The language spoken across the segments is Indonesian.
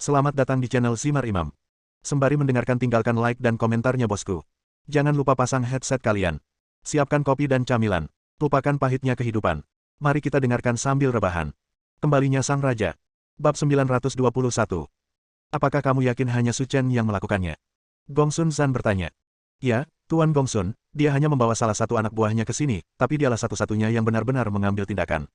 Selamat datang di channel Simar Imam. Sembari mendengarkan tinggalkan like dan komentarnya bosku. Jangan lupa pasang headset kalian. Siapkan kopi dan camilan. Lupakan pahitnya kehidupan. Mari kita dengarkan sambil rebahan. Kembalinya Sang Raja. Bab 921. Apakah kamu yakin hanya Su Chen yang melakukannya? Gongsun Zhan bertanya. Ya, Tuan Gongsun, dia hanya membawa salah satu anak buahnya ke sini, tapi dialah satu-satunya yang benar-benar mengambil tindakan.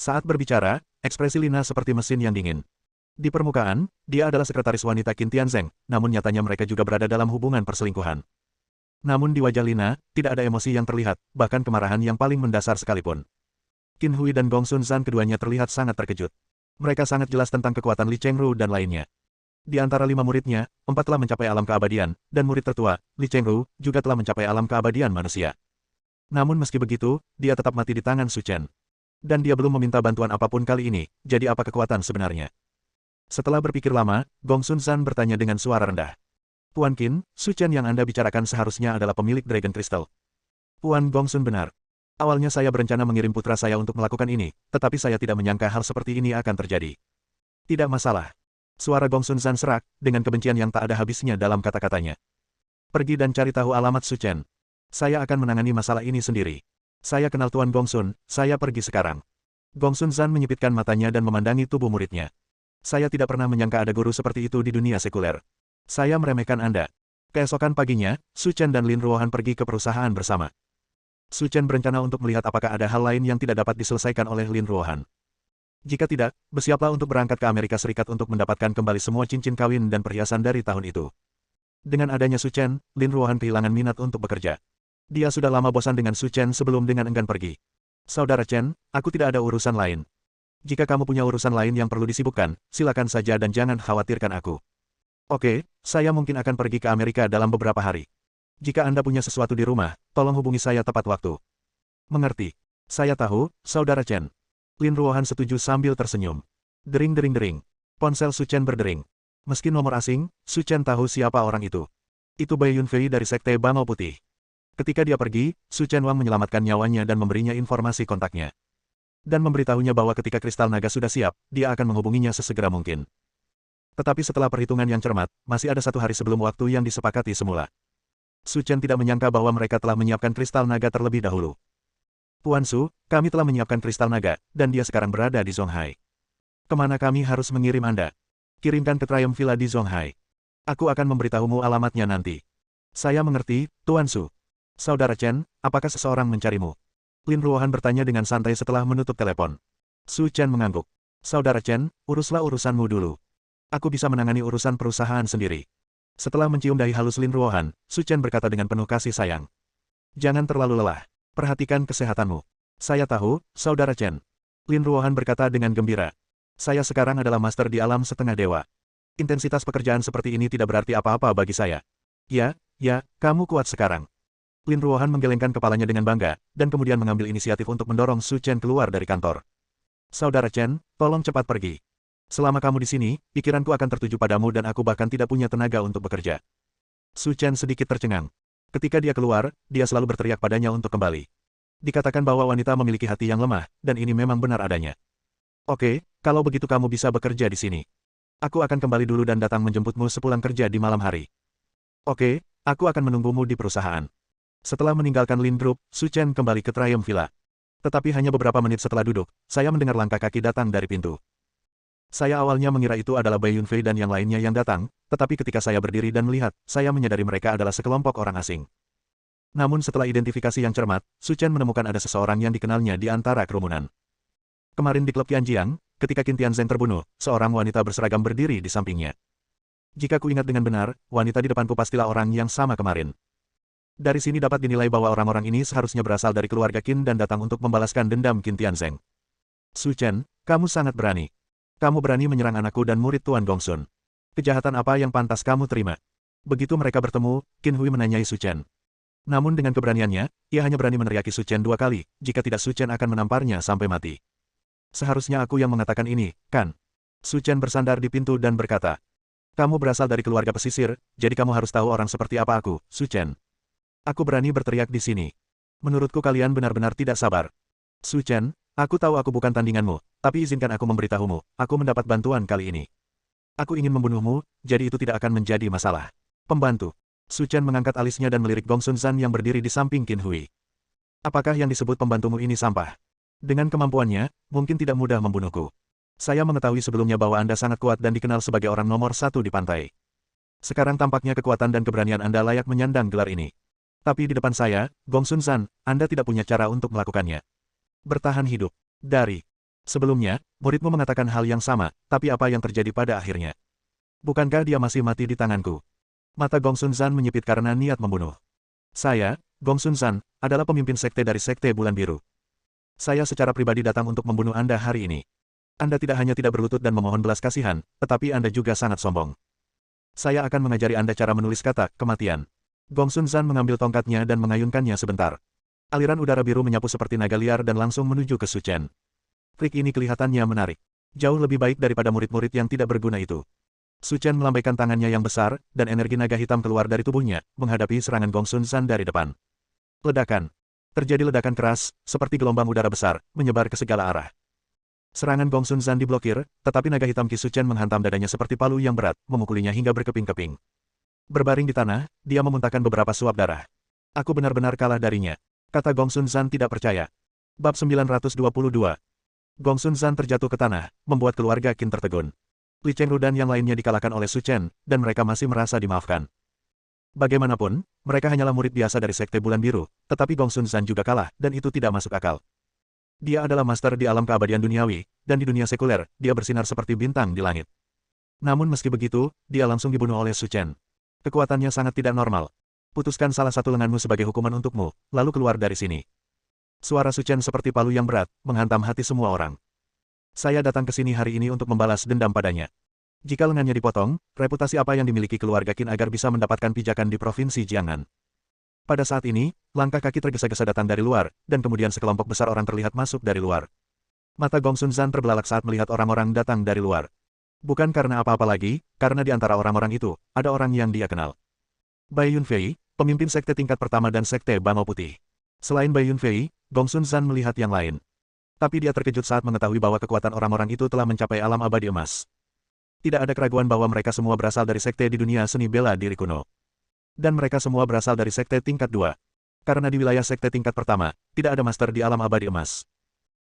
Saat berbicara, ekspresi Lina seperti mesin yang dingin. Di permukaan, dia adalah sekretaris wanita Qin Tianzeng, namun nyatanya mereka juga berada dalam hubungan perselingkuhan. Namun di wajah Lina, tidak ada emosi yang terlihat, bahkan kemarahan yang paling mendasar sekalipun. Qin Hui dan Gongsun Zhan keduanya terlihat sangat terkejut. Mereka sangat jelas tentang kekuatan Li Chengru dan lainnya. Di antara 5 muridnya, 4 telah mencapai alam keabadian, dan murid tertua, Li Chengru, juga telah mencapai alam keabadian manusia. Namun meski begitu, dia tetap mati di tangan Su Chen. Dan dia belum meminta bantuan apapun kali ini, jadi apa kekuatan sebenarnya? Setelah berpikir lama, Gongsun Zhan bertanya dengan suara rendah. Puan Qin, Su Chen yang Anda bicarakan seharusnya adalah pemilik Dragon Crystal. Puan Gongsun benar. Awalnya saya berencana mengirim putra saya untuk melakukan ini, tetapi saya tidak menyangka hal seperti ini akan terjadi. Tidak masalah. Suara Gongsun Zhan serak, dengan kebencian yang tak ada habisnya dalam kata-katanya. Pergi dan cari tahu alamat Su Chen. Saya akan menangani masalah ini sendiri. Saya kenal Tuan Gongsun, saya pergi sekarang. Gongsun Zhan menyipitkan matanya dan memandangi tubuh muridnya. Saya tidak pernah menyangka ada guru seperti itu di dunia sekuler. Saya meremehkan Anda. Keesokan paginya, Su Chen dan Lin Ruohan pergi ke perusahaan bersama. Su Chen berencana untuk melihat apakah ada hal lain yang tidak dapat diselesaikan oleh Lin Ruohan. Jika tidak, bersiaplah untuk berangkat ke Amerika Serikat untuk mendapatkan kembali semua cincin kawin dan perhiasan dari tahun itu. Dengan adanya Su Chen, Lin Ruohan kehilangan minat untuk bekerja. Dia sudah lama bosan dengan Su Chen sebelum dengan enggan pergi. Saudara Chen, aku tidak ada urusan lain. Jika kamu punya urusan lain yang perlu disibukkan, silakan saja dan jangan khawatirkan aku. Oke, saya mungkin akan pergi ke Amerika dalam beberapa hari. Jika Anda punya sesuatu di rumah, tolong hubungi saya tepat waktu. Mengerti. Saya tahu, Saudara Chen. Lin Ruohan setuju sambil tersenyum. Dering dering dering. Ponsel Su Chen berdering. Meski nomor asing, Su Chen tahu siapa orang itu. Itu Bai Yunfei dari Sekte Bangau Putih. Ketika dia pergi, Su Chen Wang menyelamatkan nyawanya dan memberinya informasi kontaknya. Dan memberitahunya bahwa ketika kristal naga sudah siap, dia akan menghubunginya sesegera mungkin. Tetapi setelah perhitungan yang cermat, masih ada 1 hari sebelum waktu yang disepakati semula. Su Chen tidak menyangka bahwa mereka telah menyiapkan kristal naga terlebih dahulu. Tuan Su, kami telah menyiapkan kristal naga, dan dia sekarang berada di Zonghai. Kemana kami harus mengirim Anda? Kirimkan ke Triumph Villa di Zonghai. Aku akan memberitahumu alamatnya nanti. Saya mengerti, Tuan Su. Saudara Chen, apakah seseorang mencarimu? Lin Ruohan bertanya dengan santai setelah menutup telepon. Su Chen mengangguk. Saudara Chen, uruslah urusanmu dulu. Aku bisa menangani urusan perusahaan sendiri. Setelah mencium dahi halus Lin Ruohan, Su Chen berkata dengan penuh kasih sayang. Jangan terlalu lelah. Perhatikan kesehatanmu. Saya tahu, Saudara Chen. Lin Ruohan berkata dengan gembira. Saya sekarang adalah master di alam setengah dewa. Intensitas pekerjaan seperti ini tidak berarti apa-apa bagi saya. Ya, kamu kuat sekarang. Lin Ruohan menggelengkan kepalanya dengan bangga, dan kemudian mengambil inisiatif untuk mendorong Su Chen keluar dari kantor. Saudara Chen, tolong cepat pergi. Selama kamu di sini, pikiranku akan tertuju padamu dan aku bahkan tidak punya tenaga untuk bekerja. Su Chen sedikit tercengang. Ketika dia keluar, dia selalu berteriak padanya untuk kembali. Dikatakan bahwa wanita memiliki hati yang lemah, dan ini memang benar adanya. Oke, kalau begitu kamu bisa bekerja di sini. Aku akan kembali dulu dan datang menjemputmu sepulang kerja di malam hari. Oke, aku akan menunggumu di perusahaan. Setelah meninggalkan Lin Group, Su Chen kembali ke Triumph Villa. Tetapi hanya beberapa menit setelah duduk, saya mendengar langkah kaki datang dari pintu. Saya awalnya mengira itu adalah Bai Yunfei dan yang lainnya yang datang, tetapi ketika saya berdiri dan melihat, saya menyadari mereka adalah sekelompok orang asing. Namun setelah identifikasi yang cermat, Su Chen menemukan ada seseorang yang dikenalnya di antara kerumunan. Kemarin di klub Qianjiang, ketika Qin Tianzeng terbunuh, seorang wanita berseragam berdiri di sampingnya. Jika ku ingat dengan benar, wanita di depanku pastilah orang yang sama kemarin. Dari sini dapat dinilai bahwa orang-orang ini seharusnya berasal dari keluarga Qin dan datang untuk membalaskan dendam Qin Tianzeng. Su Chen, kamu sangat berani. Kamu berani menyerang anakku dan murid Tuan Gongsun. Kejahatan apa yang pantas kamu terima? Begitu mereka bertemu, Qin Hui menanyai Su Chen. Namun dengan keberaniannya, ia hanya berani meneriaki Su Chen 2 kali, jika tidak Su Chen akan menamparnya sampai mati. Seharusnya aku yang mengatakan ini, kan? Su Chen bersandar di pintu dan berkata. Kamu berasal dari keluarga pesisir, jadi kamu harus tahu orang seperti apa aku, Su Chen. Aku berani berteriak di sini. Menurutku kalian benar-benar tidak sabar. Su Chen, aku tahu aku bukan tandinganmu, tapi izinkan aku memberitahumu, aku mendapat bantuan kali ini. Aku ingin membunuhmu, jadi itu tidak akan menjadi masalah. Pembantu. Su Chen mengangkat alisnya dan melirik Gong Sun Zan yang berdiri di samping Qin Hui. Apakah yang disebut pembantumu ini sampah? Dengan kemampuannya, mungkin tidak mudah membunuhku. Saya mengetahui sebelumnya bahwa Anda sangat kuat dan dikenal sebagai orang nomor satu di pantai. Sekarang tampaknya kekuatan dan keberanian Anda layak menyandang gelar ini. Tapi di depan saya, Gong Sun Zan, Anda tidak punya cara untuk melakukannya. Bertahan hidup. Dari sebelumnya, muridmu mengatakan hal yang sama, tapi apa yang terjadi pada akhirnya? Bukankah dia masih mati di tanganku? Mata Gong Sun Zan menyipit karena niat membunuh. Saya, Gong Sun Zan, adalah pemimpin sekte dari Sekte Bulan Biru. Saya secara pribadi datang untuk membunuh Anda hari ini. Anda tidak hanya tidak berlutut dan memohon belas kasihan, tetapi Anda juga sangat sombong. Saya akan mengajari Anda cara menulis kata kematian. Gong Sun Zan mengambil tongkatnya dan mengayunkannya sebentar. Aliran udara biru menyapu seperti naga liar dan langsung menuju ke Su Chen. Trik ini kelihatannya menarik. Jauh lebih baik daripada murid-murid yang tidak berguna itu. Su Chen melambaikan tangannya yang besar, dan energi naga hitam keluar dari tubuhnya, menghadapi serangan Gong Sun Zan dari depan. Ledakan. Terjadi ledakan keras, seperti gelombang udara besar, menyebar ke segala arah. Serangan Gong Sun Zan diblokir, tetapi naga hitam Qi Su Chen menghantam dadanya seperti palu yang berat, memukulinya hingga berkeping-keping. Berbaring di tanah, dia memuntahkan beberapa suap darah. Aku benar-benar kalah darinya. Kata Gong Sun Zan tidak percaya. Bab 922. Gong Sun Zan terjatuh ke tanah, membuat keluarga Qin tertegun. Li Chengru dan yang lainnya dikalahkan oleh Su Chen, dan mereka masih merasa dimaafkan. Bagaimanapun, mereka hanyalah murid biasa dari Sekte Bulan Biru, tetapi Gong Sun Zan juga kalah, dan itu tidak masuk akal. Dia adalah master di alam keabadian duniawi, dan di dunia sekuler, dia bersinar seperti bintang di langit. Namun meski begitu, dia langsung dibunuh oleh Su Chen. Kekuatannya sangat tidak normal. Putuskan salah satu lenganmu sebagai hukuman untukmu, lalu keluar dari sini. Suara Su Chen seperti palu yang berat, menghantam hati semua orang. Saya datang ke sini hari ini untuk membalas dendam padanya. Jika lengannya dipotong, reputasi apa yang dimiliki keluarga Qin agar bisa mendapatkan pijakan di Provinsi Jiangnan? Pada saat ini, langkah kaki tergesa-gesa datang dari luar, dan kemudian sekelompok besar orang terlihat masuk dari luar. Mata Gong Sun Zan terbelalak saat melihat orang-orang datang dari luar. Bukan karena apa-apa lagi, karena di antara orang-orang itu, ada orang yang dia kenal. Bai Yunfei, pemimpin sekte tingkat pertama dan sekte Bangau Putih. Selain Bai Yunfei, Gong Sun Zan melihat yang lain. Tapi dia terkejut saat mengetahui bahwa kekuatan orang-orang itu telah mencapai alam abadi emas. Tidak ada keraguan bahwa mereka semua berasal dari sekte di dunia seni bela diri kuno. Dan mereka semua berasal dari sekte tingkat 2. Karena di wilayah sekte tingkat pertama, tidak ada master di alam abadi emas.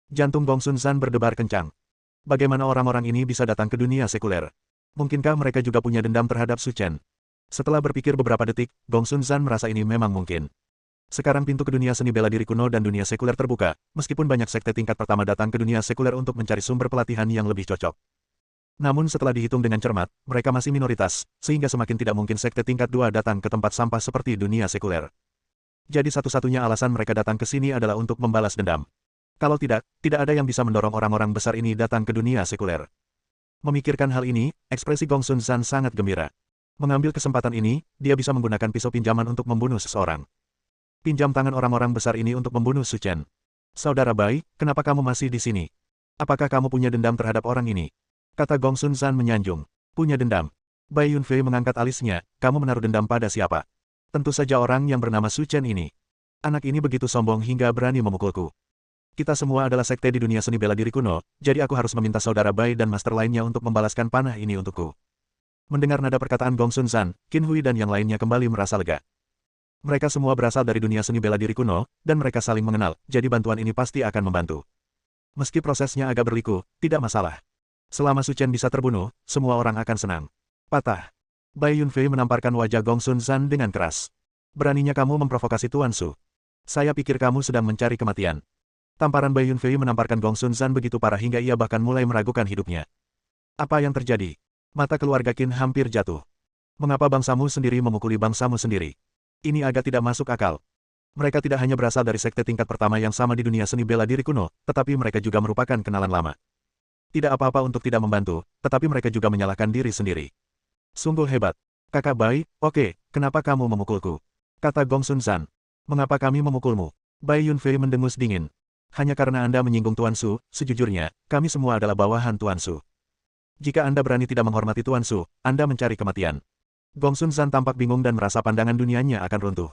Jantung Gong Sun Zan berdebar kencang. Bagaimana orang-orang ini bisa datang ke dunia sekuler? Mungkinkah mereka juga punya dendam terhadap Su Chen? Setelah berpikir beberapa detik, Gong Sun Zan merasa ini memang mungkin. Sekarang pintu ke dunia seni bela diri kuno dan dunia sekuler terbuka, meskipun banyak sekte tingkat pertama datang ke dunia sekuler untuk mencari sumber pelatihan yang lebih cocok. Namun setelah dihitung dengan cermat, mereka masih minoritas, sehingga semakin tidak mungkin sekte tingkat 2 datang ke tempat sampah seperti dunia sekuler. Jadi satu-satunya alasan mereka datang ke sini adalah untuk membalas dendam. Kalau tidak, tidak ada yang bisa mendorong orang-orang besar ini datang ke dunia sekuler. Memikirkan hal ini, ekspresi Gong Sun Zan sangat gembira. Mengambil kesempatan ini, dia bisa menggunakan pisau pinjaman untuk membunuh seseorang. Pinjam tangan orang-orang besar ini untuk membunuh Su Chen. Saudara Bai, kenapa kamu masih di sini? Apakah kamu punya dendam terhadap orang ini? Kata Gong Sun Zan menyanjung. Punya dendam. Bai Yunfei mengangkat alisnya, kamu menaruh dendam pada siapa? Tentu saja orang yang bernama Su Chen ini. Anak ini begitu sombong hingga berani memukulku. Kita semua adalah sekte di dunia seni bela diri kuno, jadi aku harus meminta saudara Bai dan master lainnya untuk membalaskan panah ini untukku. Mendengar nada perkataan Gong Sun Zan, Qin Hui dan yang lainnya kembali merasa lega. Mereka semua berasal dari dunia seni bela diri kuno, dan mereka saling mengenal, jadi bantuan ini pasti akan membantu. Meski prosesnya agak berliku, tidak masalah. Selama Su Chen bisa terbunuh, semua orang akan senang. Patah. Bai Yunfei menamparkan wajah Gong Sun Zan dengan keras. Beraninya kamu memprovokasi Tuan Su. Saya pikir kamu sedang mencari kematian. Tamparan Bai Yunfei menamparkan Gong Sun Zan begitu parah hingga ia bahkan mulai meragukan hidupnya. Apa yang terjadi? Mata keluarga Qin hampir jatuh. Mengapa bangsamu sendiri memukuli bangsamu sendiri? Ini agak tidak masuk akal. Mereka tidak hanya berasal dari sekte tingkat pertama yang sama di dunia seni bela diri kuno, tetapi mereka juga merupakan kenalan lama. Tidak apa-apa untuk tidak membantu, tetapi mereka juga menyalahkan diri sendiri. Sungguh hebat. Kakak Bai, oke, kenapa kamu memukulku? Kata Gong Sun Zan. Mengapa kami memukulmu? Bai Yunfei mendengus dingin. Hanya karena Anda menyinggung Tuan Su, sejujurnya, kami semua adalah bawahan Tuan Su. Jika Anda berani tidak menghormati Tuan Su, Anda mencari kematian. Gong Sun Zan tampak bingung dan merasa pandangan dunianya akan runtuh.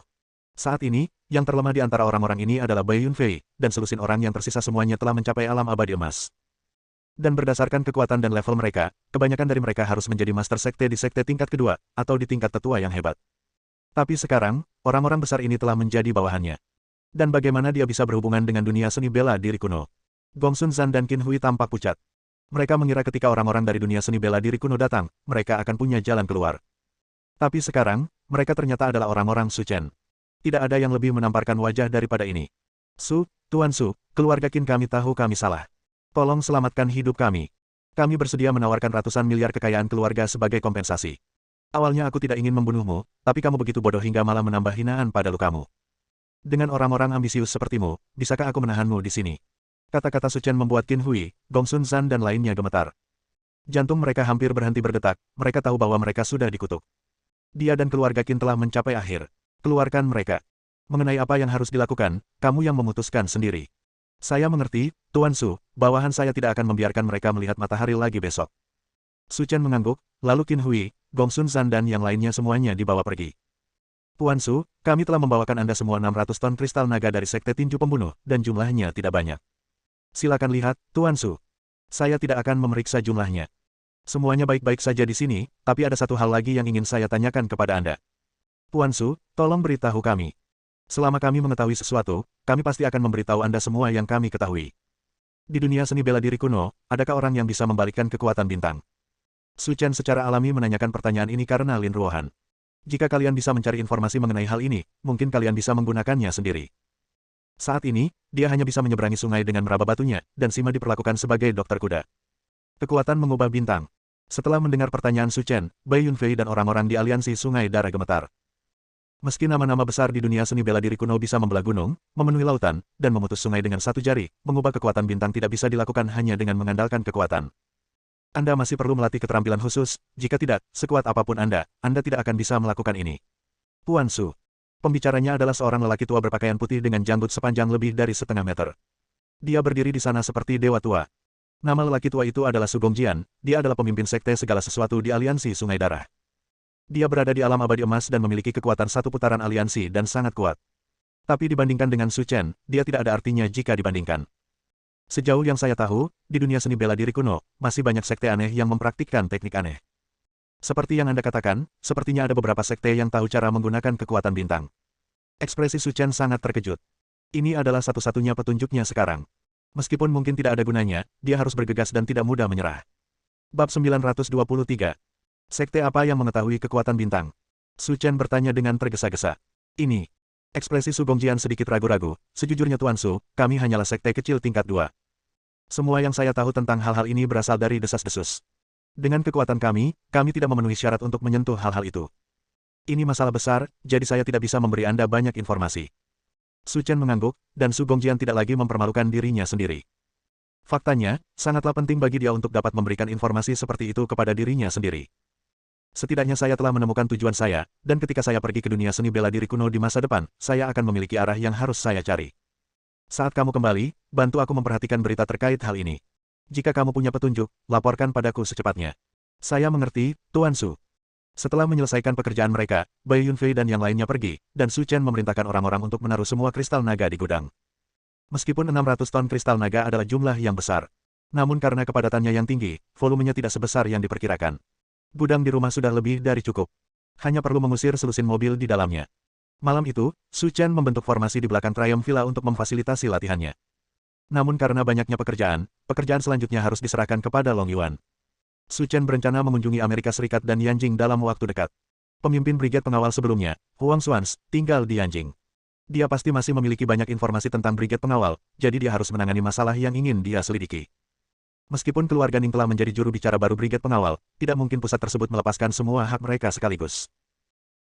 Saat ini, yang terlemah di antara orang-orang ini adalah Bai Yunfei, dan selusin orang yang tersisa semuanya telah mencapai alam abadi emas. Dan berdasarkan kekuatan dan level mereka, kebanyakan dari mereka harus menjadi master sekte di sekte tingkat kedua, atau di tingkat tetua yang hebat. Tapi sekarang, orang-orang besar ini telah menjadi bawahannya. Dan bagaimana dia bisa berhubungan dengan dunia seni bela diri kuno? Gongsun Zan dan Qin Hui tampak pucat. Mereka mengira ketika orang-orang dari dunia seni bela diri kuno datang, mereka akan punya jalan keluar. Tapi sekarang, mereka ternyata adalah orang-orang Su Chen. Tidak ada yang lebih menamparkan wajah daripada ini. Tuan Su, keluarga Qin kami tahu kami salah. Tolong selamatkan hidup kami. Kami bersedia menawarkan ratusan miliar kekayaan keluarga sebagai kompensasi. Awalnya aku tidak ingin membunuhmu, tapi kamu begitu bodoh hingga malah menambah hinaan pada lukamu. Dengan orang-orang ambisius sepertimu, bisakah aku menahanmu di sini? Kata-kata Su Chen membuat Qin Hui, Gongsun Zan dan lainnya gemetar. Jantung mereka hampir berhenti berdetak, mereka tahu bahwa mereka sudah dikutuk. Dia dan keluarga Qin telah mencapai akhir. Keluarkan mereka. Mengenai apa yang harus dilakukan, kamu yang memutuskan sendiri. Saya mengerti, Tuan Su, bawahan saya tidak akan membiarkan mereka melihat matahari lagi besok. Su Chen mengangguk, lalu Qin Hui, Gongsun Zan dan yang lainnya semuanya dibawa pergi. Tuan Su, kami telah membawakan Anda semua 600 ton kristal naga dari Sekte Tinju Pembunuh, dan jumlahnya tidak banyak. Silakan lihat, Tuan Su. Saya tidak akan memeriksa jumlahnya. Semuanya baik-baik saja di sini, tapi ada satu hal lagi yang ingin saya tanyakan kepada Anda. Tuan Su, tolong beritahu kami. Selama kami mengetahui sesuatu, kami pasti akan memberitahu Anda semua yang kami ketahui. Di dunia seni bela diri kuno, adakah orang yang bisa membalikkan kekuatan bintang? Su Chen secara alami menanyakan pertanyaan ini karena Lin Ruohan. Jika kalian bisa mencari informasi mengenai hal ini, mungkin kalian bisa menggunakannya sendiri. Saat ini, dia hanya bisa menyeberangi sungai dengan meraba batunya, dan Sima diperlakukan sebagai dokter kuda. Kekuatan mengubah bintang. Setelah mendengar pertanyaan Su Chen, Bai Yunfei dan orang-orang di aliansi Sungai Darah gemetar. Meski nama-nama besar di dunia seni bela diri kuno bisa membelah gunung, memenuhi lautan, dan memutus sungai dengan satu jari, mengubah kekuatan bintang tidak bisa dilakukan hanya dengan mengandalkan kekuatan. Anda masih perlu melatih keterampilan khusus, jika tidak, sekuat apapun Anda tidak akan bisa melakukan ini. Tuan Su. Pembicaranya adalah seorang lelaki tua berpakaian putih dengan janggut sepanjang lebih dari setengah meter. Dia berdiri di sana seperti dewa tua. Nama lelaki tua itu adalah Su Gongjian, dia adalah pemimpin sekte segala sesuatu di aliansi Sungai Darah. Dia berada di alam abadi emas dan memiliki kekuatan satu putaran aliansi dan sangat kuat. Tapi dibandingkan dengan Su Chen, dia tidak ada artinya jika dibandingkan. Sejauh yang saya tahu, di dunia seni bela diri kuno, masih banyak sekte aneh yang mempraktikkan teknik aneh. Seperti yang Anda katakan, sepertinya ada beberapa sekte yang tahu cara menggunakan kekuatan bintang. Ekspresi Su Chen sangat terkejut. Ini adalah satu-satunya petunjuknya sekarang. Meskipun mungkin tidak ada gunanya, dia harus bergegas dan tidak mudah menyerah. Bab 923. Sekte apa yang mengetahui kekuatan bintang? Su Chen bertanya dengan tergesa-gesa. Ini. Ekspresi Su Gongjian sedikit ragu-ragu, sejujurnya Tuan Su, kami hanyalah sekte kecil tingkat 2. Semua yang saya tahu tentang hal-hal ini berasal dari desas-desus. Dengan kekuatan kami tidak memenuhi syarat untuk menyentuh hal-hal itu. Ini masalah besar, jadi saya tidak bisa memberi Anda banyak informasi. Su Chen mengangguk, dan Su Gongjian tidak lagi mempermalukan dirinya sendiri. Faktanya, sangatlah penting bagi dia untuk dapat memberikan informasi seperti itu kepada dirinya sendiri. Setidaknya saya telah menemukan tujuan saya, dan ketika saya pergi ke dunia seni bela diri kuno di masa depan, saya akan memiliki arah yang harus saya cari. Saat kamu kembali, bantu aku memperhatikan berita terkait hal ini. Jika kamu punya petunjuk, laporkan padaku secepatnya. Saya mengerti, Tuan Su. Setelah menyelesaikan pekerjaan mereka, Bai Yunfei dan yang lainnya pergi, dan Su Chen memerintahkan orang-orang untuk menaruh semua kristal naga di gudang. Meskipun 600 ton kristal naga adalah jumlah yang besar. Namun karena kepadatannya yang tinggi, volumenya tidak sebesar yang diperkirakan. Gudang di rumah sudah lebih dari cukup. Hanya perlu mengusir selusin mobil di dalamnya. Malam itu, Su Chen membentuk formasi di belakang Triumph Villa untuk memfasilitasi latihannya. Namun karena banyaknya pekerjaan selanjutnya harus diserahkan kepada Long Yuan. Su Chen berencana mengunjungi Amerika Serikat dan Yanjing dalam waktu dekat. Pemimpin brigade pengawal sebelumnya, Huang Xuans, tinggal di Yanjing. Dia pasti masih memiliki banyak informasi tentang brigade pengawal, jadi dia harus menangani masalah yang ingin dia selidiki. Meskipun keluarga Ning telah menjadi juru bicara baru brigade pengawal, tidak mungkin pusat tersebut melepaskan semua hak mereka sekaligus.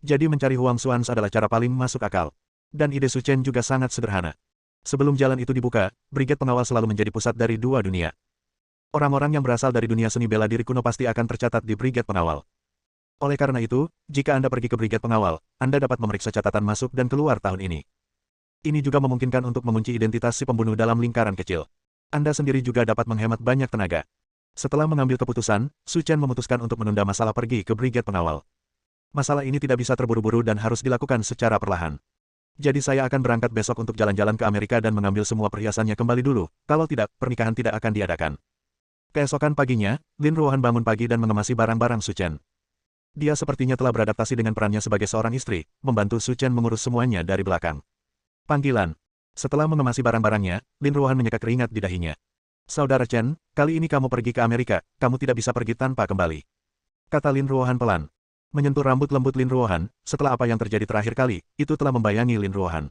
Jadi mencari Huang Xuans adalah cara paling masuk akal. Dan ide Su Chen juga sangat sederhana. Sebelum jalan itu dibuka, brigade pengawal selalu menjadi pusat dari dua dunia. Orang-orang yang berasal dari dunia seni bela diri kuno pasti akan tercatat di brigade pengawal. Oleh karena itu, jika Anda pergi ke brigade pengawal, Anda dapat memeriksa catatan masuk dan keluar tahun ini. Ini juga memungkinkan untuk mengunci identitas si pembunuh dalam lingkaran kecil. Anda sendiri juga dapat menghemat banyak tenaga. Setelah mengambil keputusan, Su Chen memutuskan untuk menunda masalah pergi ke brigade pengawal. Masalah ini tidak bisa terburu-buru dan harus dilakukan secara perlahan. Jadi saya akan berangkat besok untuk jalan-jalan ke Amerika dan mengambil semua perhiasannya kembali dulu, kalau tidak, pernikahan tidak akan diadakan. Keesokan paginya, Lin Ruohan bangun pagi dan mengemasi barang-barang Su Chen. Dia sepertinya telah beradaptasi dengan perannya sebagai seorang istri, membantu Su Chen mengurus semuanya dari belakang. Panggilan. Setelah mengemasi barang-barangnya, Lin Ruohan menyeka keringat di dahinya. Saudara Chen, kali ini kamu pergi ke Amerika, kamu tidak bisa pergi tanpa kembali. Kata Lin Ruohan pelan. Menyentuh rambut lembut Lin Ruohan, setelah apa yang terjadi terakhir kali, itu telah membayangi Lin Ruohan.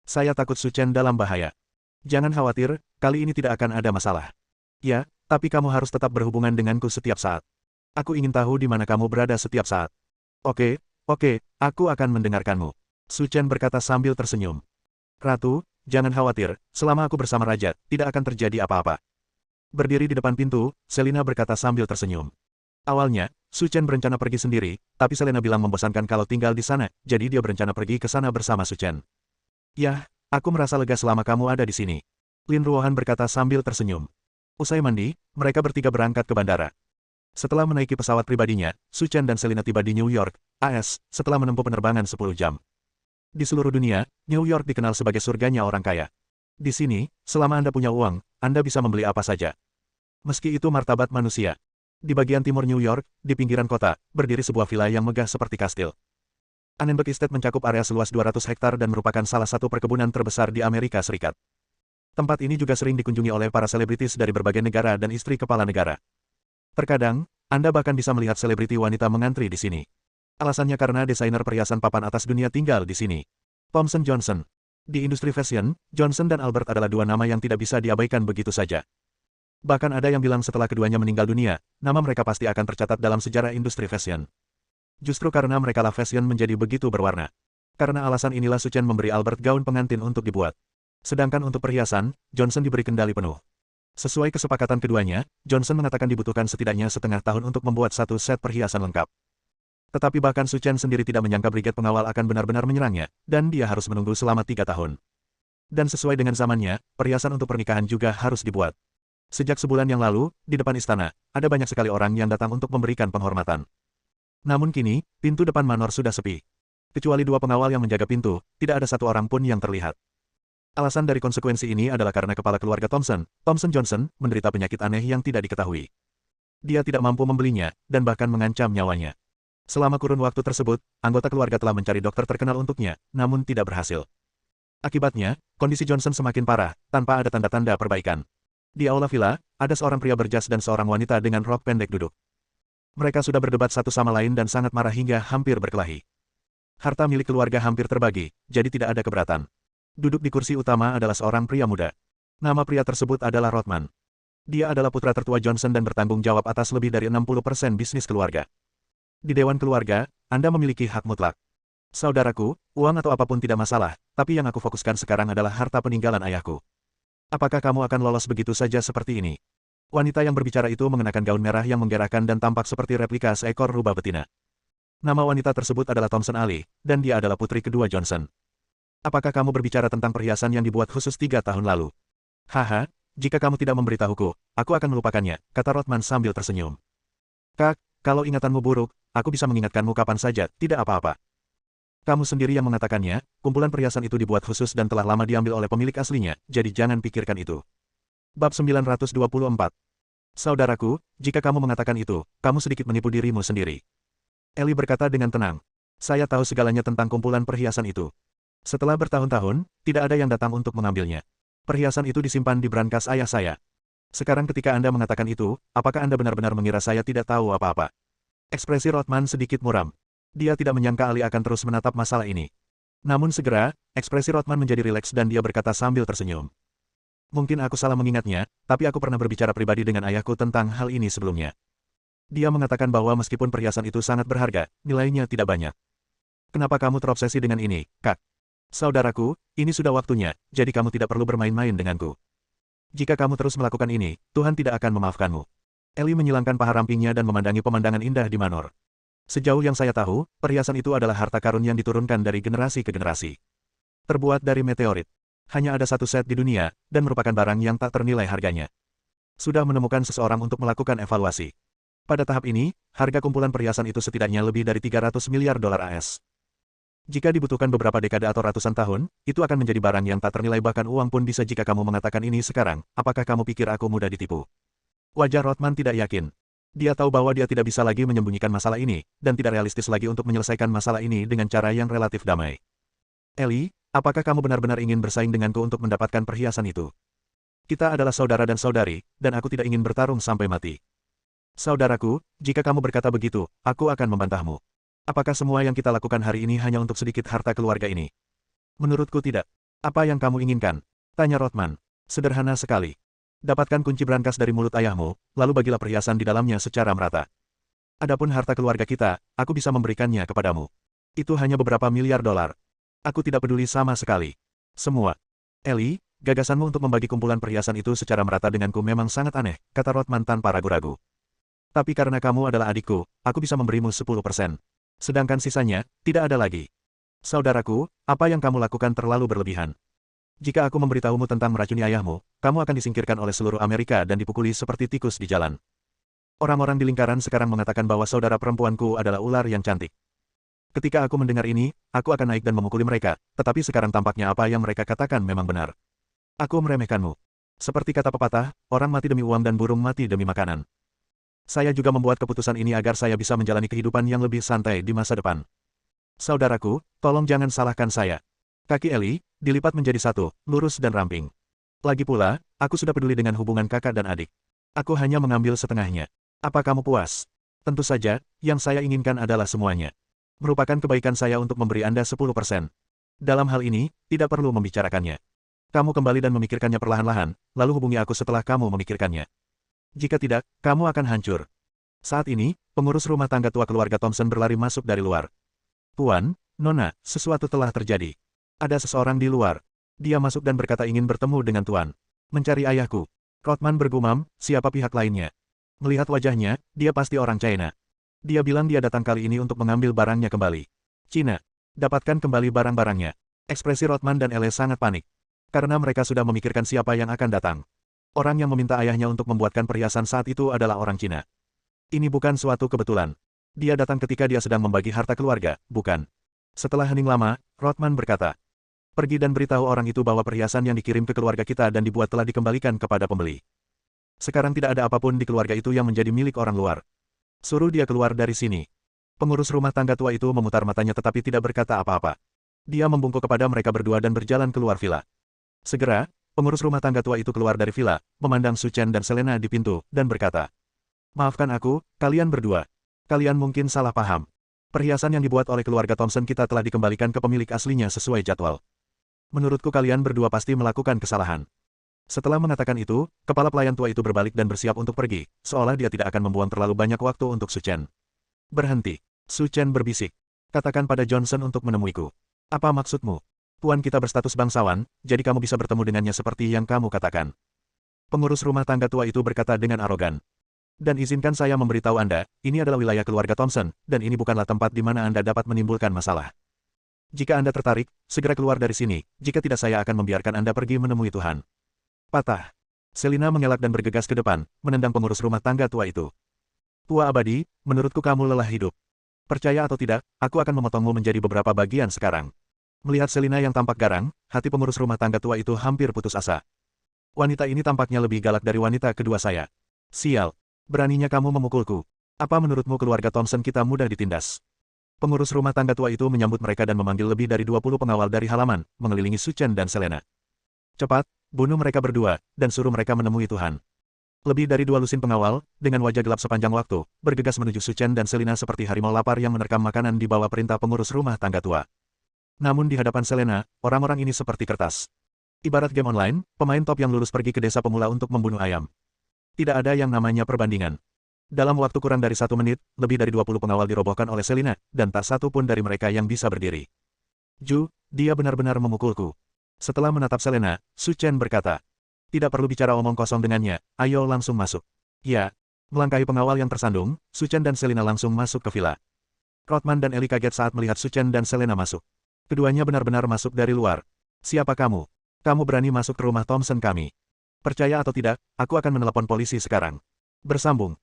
Saya takut Su Chen dalam bahaya. Jangan khawatir, kali ini tidak akan ada masalah. Ya, tapi kamu harus tetap berhubungan denganku setiap saat. Aku ingin tahu di mana kamu berada setiap saat. Oke, aku akan mendengarkanmu. Su Chen berkata sambil tersenyum. Ratu, jangan khawatir, selama aku bersama Raja, tidak akan terjadi apa-apa. Berdiri di depan pintu, Selina berkata sambil tersenyum. Awalnya, Su Chen berencana pergi sendiri, tapi Selena bilang membosankan kalau tinggal di sana, jadi dia berencana pergi ke sana bersama Su Chen. Yah, aku merasa lega selama kamu ada di sini. Lin Ruohan berkata sambil tersenyum. Usai mandi, mereka bertiga berangkat ke bandara. Setelah menaiki pesawat pribadinya, Su Chen dan Selina tiba di New York, AS, setelah menempuh penerbangan 10 jam. Di seluruh dunia, New York dikenal sebagai surganya orang kaya. Di sini, selama Anda punya uang, Anda bisa membeli apa saja. Meski itu martabat manusia. Di bagian timur New York, di pinggiran kota, berdiri sebuah villa yang megah seperti kastil. Annenberg Estate mencakup area seluas 200 hektar dan merupakan salah satu perkebunan terbesar di Amerika Serikat. Tempat ini juga sering dikunjungi oleh para selebritis dari berbagai negara dan istri kepala negara. Terkadang, Anda bahkan bisa melihat selebriti wanita mengantri di sini. Alasannya karena desainer perhiasan papan atas dunia tinggal di sini. Thomson Johnson. Di industri fashion, Johnson dan Albert adalah dua nama yang tidak bisa diabaikan begitu saja. Bahkan ada yang bilang setelah keduanya meninggal dunia, nama mereka pasti akan tercatat dalam sejarah industri fashion. Justru karena mereka lah fashion menjadi begitu berwarna. Karena alasan inilah Su Chen memberi Albert gaun pengantin untuk dibuat. Sedangkan untuk perhiasan, Johnson diberi kendali penuh. Sesuai kesepakatan keduanya, Johnson mengatakan dibutuhkan setidaknya setengah tahun untuk membuat satu set perhiasan lengkap. Tetapi bahkan Su Chen sendiri tidak menyangka brigade pengawal akan benar-benar menyerangnya, dan dia harus menunggu selama 3 tahun. Dan sesuai dengan zamannya, perhiasan untuk pernikahan juga harus dibuat. Sejak sebulan yang lalu, di depan istana, ada banyak sekali orang yang datang untuk memberikan penghormatan. Namun kini, pintu depan manor sudah sepi. Kecuali 2 pengawal yang menjaga pintu, tidak ada satu orang pun yang terlihat. Alasan dari konsekuensi ini adalah karena kepala keluarga Thomson, Thomson Johnson, menderita penyakit aneh yang tidak diketahui. Dia tidak mampu membelinya, dan bahkan mengancam nyawanya. Selama kurun waktu tersebut, anggota keluarga telah mencari dokter terkenal untuknya, namun tidak berhasil. Akibatnya, kondisi Johnson semakin parah, tanpa ada tanda-tanda perbaikan. Di aula villa, ada seorang pria berjas dan seorang wanita dengan rok pendek duduk. Mereka sudah berdebat satu sama lain dan sangat marah hingga hampir berkelahi. Harta milik keluarga hampir terbagi, jadi tidak ada keberatan. Duduk di kursi utama adalah seorang pria muda. Nama pria tersebut adalah Rothman. Dia adalah putra tertua Johnson dan bertanggung jawab atas lebih dari 60% bisnis keluarga. Di Dewan Keluarga, Anda memiliki hak mutlak. Saudaraku, uang atau apapun tidak masalah, tapi yang aku fokuskan sekarang adalah harta peninggalan ayahku. Apakah kamu akan lolos begitu saja seperti ini? Wanita yang berbicara itu mengenakan gaun merah yang menggerakkan dan tampak seperti replika seekor rubah betina. Nama wanita tersebut adalah Thomson Ali, dan dia adalah putri kedua Johnson. Apakah kamu berbicara tentang perhiasan yang dibuat khusus 3 tahun lalu? Haha, jika kamu tidak memberitahuku, aku akan melupakannya, kata Rothman sambil tersenyum. Kak, kalau ingatanmu buruk, aku bisa mengingatkanmu kapan saja, tidak apa-apa. Kamu sendiri yang mengatakannya, kumpulan perhiasan itu dibuat khusus dan telah lama diambil oleh pemilik aslinya, jadi jangan pikirkan itu. Bab 924. Saudaraku, jika kamu mengatakan itu, kamu sedikit menipu dirimu sendiri. Ellie berkata dengan tenang. Saya tahu segalanya tentang kumpulan perhiasan itu. Setelah bertahun-tahun, tidak ada yang datang untuk mengambilnya. Perhiasan itu disimpan di brankas ayah saya. Sekarang ketika Anda mengatakan itu, apakah Anda benar-benar mengira saya tidak tahu apa-apa? Ekspresi Rothman sedikit muram. Dia tidak menyangka Ali akan terus menatap masalah ini. Namun segera, ekspresi Rothman menjadi rileks dan dia berkata sambil tersenyum. Mungkin aku salah mengingatnya, tapi aku pernah berbicara pribadi dengan ayahku tentang hal ini sebelumnya. Dia mengatakan bahwa meskipun perhiasan itu sangat berharga, nilainya tidak banyak. Kenapa kamu terobsesi dengan ini, Kak? Saudaraku, ini sudah waktunya, jadi kamu tidak perlu bermain-main denganku. Jika kamu terus melakukan ini, Tuhan tidak akan memaafkanmu. Ellie menyilangkan paha rampingnya dan memandangi pemandangan indah di manor. Sejauh yang saya tahu, perhiasan itu adalah harta karun yang diturunkan dari generasi ke generasi. Terbuat dari meteorit. Hanya ada satu set di dunia, dan merupakan barang yang tak ternilai harganya. Sudah menemukan seseorang untuk melakukan evaluasi. Pada tahap ini, harga kumpulan perhiasan itu setidaknya lebih dari 300 miliar dolar AS. Jika dibutuhkan beberapa dekade atau ratusan tahun, itu akan menjadi barang yang tak ternilai bahkan uang pun bisa jika kamu mengatakan ini sekarang, apakah kamu pikir aku mudah ditipu? Wajah Rothman tidak yakin. Dia tahu bahwa dia tidak bisa lagi menyembunyikan masalah ini, dan tidak realistis lagi untuk menyelesaikan masalah ini dengan cara yang relatif damai. Ellie, apakah kamu benar-benar ingin bersaing denganku untuk mendapatkan perhiasan itu? Kita adalah saudara dan saudari, dan aku tidak ingin bertarung sampai mati. Saudaraku, jika kamu berkata begitu, aku akan membantahmu. Apakah semua yang kita lakukan hari ini hanya untuk sedikit harta keluarga ini? Menurutku tidak. Apa yang kamu inginkan? Tanya Rothman. Sederhana sekali. Dapatkan kunci brankas dari mulut ayahmu, lalu bagilah perhiasan di dalamnya secara merata. Adapun harta keluarga kita, aku bisa memberikannya kepadamu. Itu hanya beberapa miliar dolar. Aku tidak peduli sama sekali. Semua. Ellie, gagasanmu untuk membagi kumpulan perhiasan itu secara merata denganku memang sangat aneh, kata Rothman tanpa ragu-ragu. Tapi karena kamu adalah adikku, aku bisa memberimu 10%. Sedangkan sisanya, tidak ada lagi. Saudaraku, apa yang kamu lakukan terlalu berlebihan. Jika aku memberitahumu tentang meracuni ayahmu, kamu akan disingkirkan oleh seluruh Amerika dan dipukuli seperti tikus di jalan. Orang-orang di lingkaran sekarang mengatakan bahwa saudara perempuanku adalah ular yang cantik. Ketika aku mendengar ini, aku akan naik dan memukuli mereka, tetapi sekarang tampaknya apa yang mereka katakan memang benar. Aku meremehkanmu. Seperti kata pepatah, orang mati demi uang dan burung mati demi makanan. Saya juga membuat keputusan ini agar saya bisa menjalani kehidupan yang lebih santai di masa depan. Saudaraku, tolong jangan salahkan saya. Kaki Ellie dilipat menjadi satu, lurus dan ramping. Lagi pula, aku sudah peduli dengan hubungan kakak dan adik. Aku hanya mengambil setengahnya. Apa kamu puas? Tentu saja, yang saya inginkan adalah semuanya. Merupakan kebaikan saya untuk memberi Anda 10%. Dalam hal ini, tidak perlu membicarakannya. Kamu kembali dan memikirkannya perlahan-lahan, lalu hubungi aku setelah kamu memikirkannya. Jika tidak, kamu akan hancur. Saat ini, pengurus rumah tangga tua keluarga Thompson berlari masuk dari luar. Tuan, Nona, sesuatu telah terjadi. Ada seseorang di luar. Dia masuk dan berkata ingin bertemu dengan Tuan. Mencari ayahku. Rothman bergumam, siapa pihak lainnya? Melihat wajahnya, dia pasti orang China. Dia bilang dia datang kali ini untuk mengambil barangnya kembali. Cina. Dapatkan kembali barang-barangnya. Ekspresi Rothman dan Elle sangat panik. Karena mereka sudah memikirkan siapa yang akan datang. Orang yang meminta ayahnya untuk membuatkan perhiasan saat itu adalah orang Cina. Ini bukan suatu kebetulan. Dia datang ketika dia sedang membagi harta keluarga, bukan? Setelah hening lama, Rothman berkata, pergi dan beritahu orang itu bahwa perhiasan yang dikirim ke keluarga kita dan dibuat telah dikembalikan kepada pembeli. Sekarang tidak ada apapun di keluarga itu yang menjadi milik orang luar. Suruh dia keluar dari sini. Pengurus rumah tangga tua itu memutar matanya tetapi tidak berkata apa-apa. Dia membungkuk kepada mereka berdua dan berjalan keluar villa. Segera, pengurus rumah tangga tua itu keluar dari villa, memandang Su Chen dan Selena di pintu, dan berkata, maafkan aku, kalian berdua. Kalian mungkin salah paham. Perhiasan yang dibuat oleh keluarga Thompson kita telah dikembalikan ke pemilik aslinya sesuai jadwal. Menurutku kalian berdua pasti melakukan kesalahan. Setelah mengatakan itu, kepala pelayan tua itu berbalik dan bersiap untuk pergi, seolah dia tidak akan membuang terlalu banyak waktu untuk Su Chen. Berhenti. Su Chen berbisik. Katakan pada Johnson untuk menemuiku. Apa maksudmu? Tuan kita berstatus bangsawan, jadi kamu bisa bertemu dengannya seperti yang kamu katakan. Pengurus rumah tangga tua itu berkata dengan arogan. Dan izinkan saya memberitahu Anda, ini adalah wilayah keluarga Thompson, dan ini bukanlah tempat di mana Anda dapat menimbulkan masalah. Jika Anda tertarik, segera keluar dari sini, jika tidak saya akan membiarkan Anda pergi menemui Tuhan. Patah. Selina mengelak dan bergegas ke depan, menendang pengurus rumah tangga tua itu. Tua abadi, menurutku kamu lelah hidup. Percaya atau tidak, aku akan memotongmu menjadi beberapa bagian sekarang. Melihat Selina yang tampak garang, hati pengurus rumah tangga tua itu hampir putus asa. Wanita ini tampaknya lebih galak dari wanita kedua saya. Sial. Beraninya kamu memukulku. Apa menurutmu keluarga Thompson kita mudah ditindas? Pengurus rumah tangga tua itu menyambut mereka dan memanggil lebih dari 20 pengawal dari halaman, mengelilingi Su Chen dan Selena. Cepat, bunuh mereka berdua, dan suruh mereka menemui Tuhan. Lebih dari 2 lusin pengawal, dengan wajah gelap sepanjang waktu, bergegas menuju Su Chen dan Selena seperti harimau lapar yang menerkam makanan di bawah perintah pengurus rumah tangga tua. Namun di hadapan Selena, orang-orang ini seperti kertas. Ibarat game online, pemain top yang lulus pergi ke desa pemula untuk membunuh ayam. Tidak ada yang namanya perbandingan. Dalam waktu kurang dari 1 menit, lebih dari 20 pengawal dirobohkan oleh Selina, dan tak satu pun dari mereka yang bisa berdiri. Ju, dia benar-benar memukulku. Setelah menatap Selena, Su Chen berkata, tidak perlu bicara omong kosong dengannya, ayo langsung masuk. Ya. Melangkahi pengawal yang tersandung, Su Chen dan Selina langsung masuk ke villa. Rothman dan Ellie kaget saat melihat Su Chen dan Selena masuk. Keduanya benar-benar masuk dari luar. Siapa kamu? Kamu berani masuk ke rumah Thompson kami? Percaya atau tidak, aku akan menelepon polisi sekarang. Bersambung.